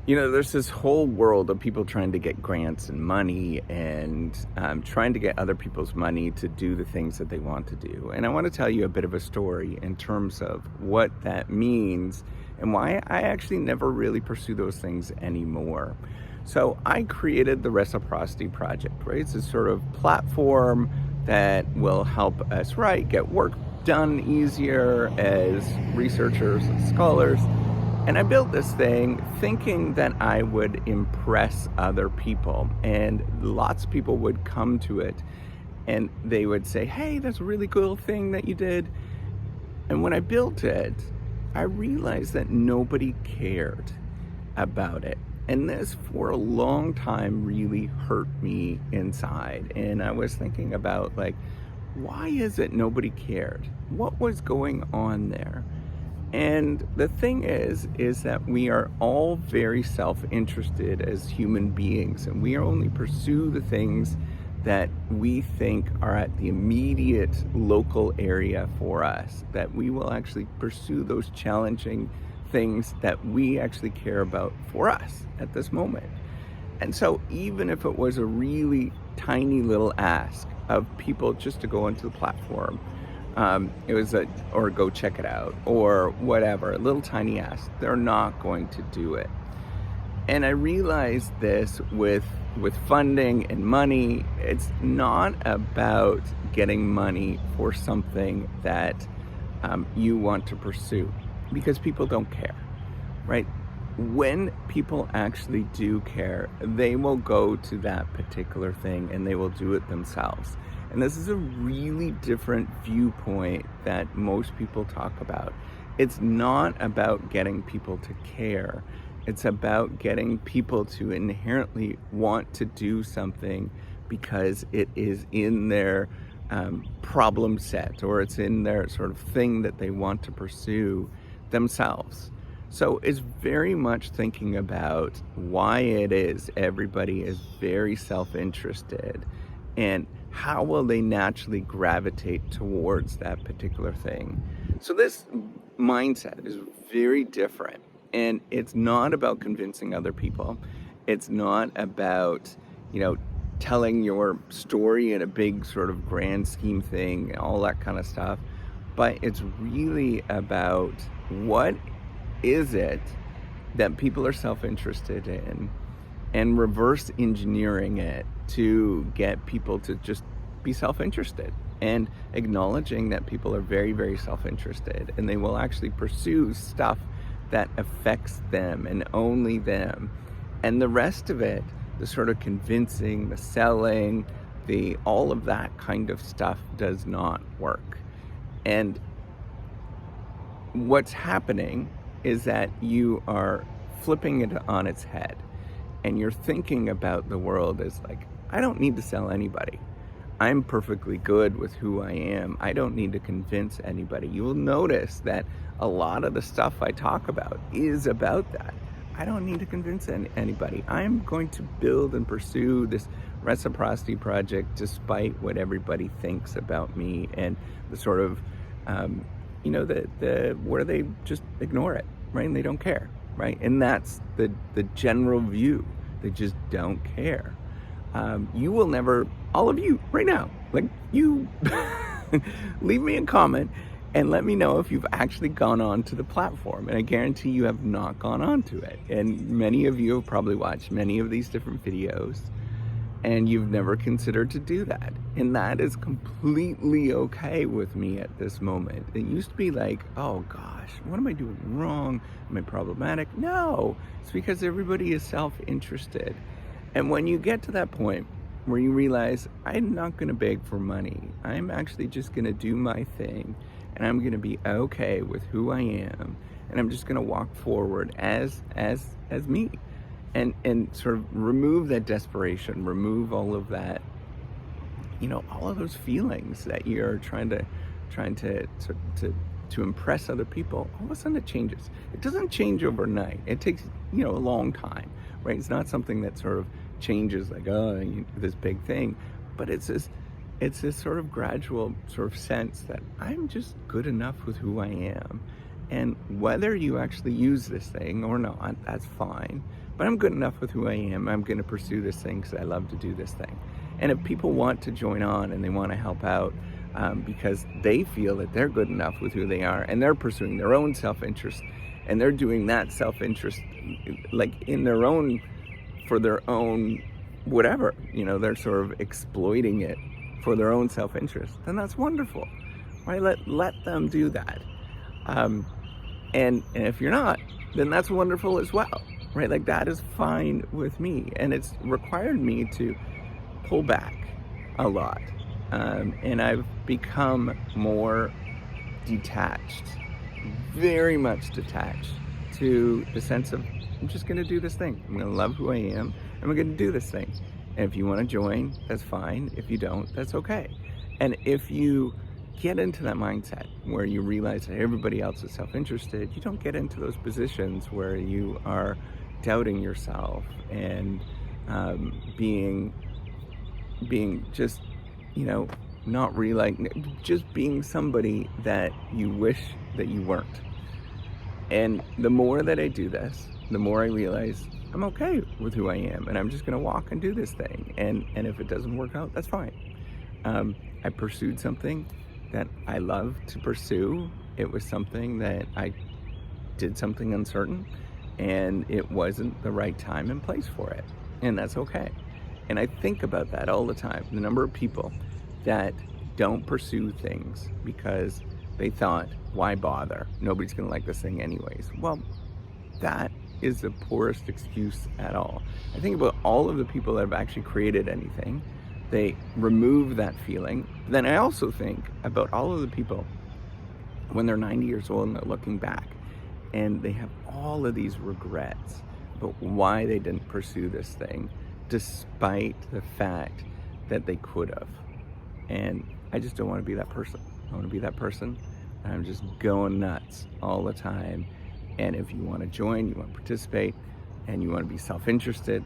There's this whole world of people trying to get grants and money and trying to get other people's money to do the things that they want to do. And I want to tell you a bit of a story in terms of what that means and why I actually never really pursue those things anymore. So I created the Reciprocity Project, right? It's a sort of platform that will help us, right, get work done easier as researchers and scholars. And I built this thing thinking that I would impress other people, and lots of people would come to it and they would say, "Hey, that's a really cool thing that you did." And when I built it, I realized that nobody cared about it. And this, for a long time, really hurt me inside. And I was thinking about, like, why is it nobody cared? What was going on there? And the thing is that we are all very self-interested as human beings, and we only pursue the things that we think are at the immediate local area for us, that we will actually pursue those challenging things that we actually care about for us at this moment. And so even if it was a really tiny little ask of people just to go onto the platform, or go check it out, or whatever, a little tiny ask, they're not going to do it. And I realized this with funding and money, it's not about getting money for something that you want to pursue, because people don't care, right? When people actually do care, they will go to that particular thing and they will do it themselves. And this is a really different viewpoint that most people talk about. It's not about getting people to care. It's about getting people to inherently want to do something because it is in their problem set, or it's in their sort of thing that they want to pursue themselves. So it's very much thinking about why it is everybody is very self-interested and how will they naturally gravitate towards that particular thing. So this mindset is very different, and it's not about convincing other people. It's not about, telling your story in a big sort of grand scheme thing, all that kind of stuff. But it's really about what is it that people are self-interested in, and reverse engineering it to get people to just be self-interested, and acknowledging that people are very, very self-interested and they will actually pursue stuff that affects them and only them. And the rest of it, the sort of convincing, the selling, all of that kind of stuff does not work. And what's happening is that you are flipping it on its head, and you're thinking about the world as like, I don't need to sell anybody. I'm perfectly good with who I am. I don't need to convince anybody. You will notice that a lot of the stuff I talk about is about that. I don't need to convince anybody. I'm going to build and pursue this Reciprocity Project despite what everybody thinks about me, and the sort of, where they just ignore it, right? And they don't care, right? And that's the general view. They just don't care. You will never, all of you right now, like you, leave me a comment and let me know if you've actually gone on to the platform. And I guarantee you have not gone on to it. And many of you have probably watched many of these different videos and you've never considered to do that. And that is completely okay with me at this moment. It used to be like, oh gosh, what am I doing wrong? Am I problematic? No, it's because everybody is self-interested. And when you get to that point where you realize, I'm not gonna beg for money, I'm actually just gonna do my thing, and I'm gonna be okay with who I am, and I'm just gonna walk forward as me, and sort of remove that desperation, remove all of that, all of those feelings that you're trying to impress other people. All of a sudden it changes. It doesn't change overnight. It takes, a long time, right? It's not something that sort of changes like, this big thing, but it's this sort of gradual sort of sense that I'm just good enough with who I am. And whether you actually use this thing or not, that's fine. But I'm good enough with who I am. I'm going to pursue this thing because I love to do this thing. And if people want to join on and they want to help out because they feel that they're good enough with who they are and they're pursuing their own self-interest and they're doing that self-interest like in their own, for their own whatever, they're sort of exploiting it for their own self-interest, then that's wonderful, right? Let them do that. And if you're not, then that's wonderful as well, right? Like that is fine with me. And it's required me to pull back a lot. And I've become more detached, very much detached to the sense of, I'm just going to do this thing. I'm going to love who I am. And I'm going to do this thing. And if you want to join, that's fine. If you don't, that's okay. And if you get into that mindset where you realize that everybody else is self-interested, you don't get into those positions where you are doubting yourself and being just, not realizing, just being somebody that you wish that you weren't. And the more that I do this, the more I realize I'm okay with who I am, and I'm just going to walk and do this thing. And if it doesn't work out, that's fine. I pursued something that I love to pursue. It was something that I did something uncertain, and it wasn't the right time and place for it, and that's okay. And I think about that all the time. The number of people that don't pursue things because they thought, why bother? Nobody's going to like this thing anyways. Well, that is the poorest excuse at all. I think about all of the people that have actually created anything. They remove that feeling. Then I also think about all of the people when they're 90 years old and they're looking back and they have all of these regrets about why they didn't pursue this thing despite the fact that they could have. And I just don't want to be that person. I want to be that person. And I'm just going nuts all the time. And if you want to join, you want to participate, and you want to be self-interested,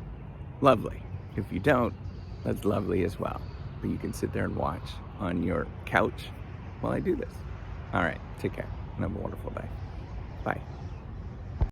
lovely. If you don't, that's lovely as well. But you can sit there and watch on your couch while I do this. All right, take care and have a wonderful day. Bye.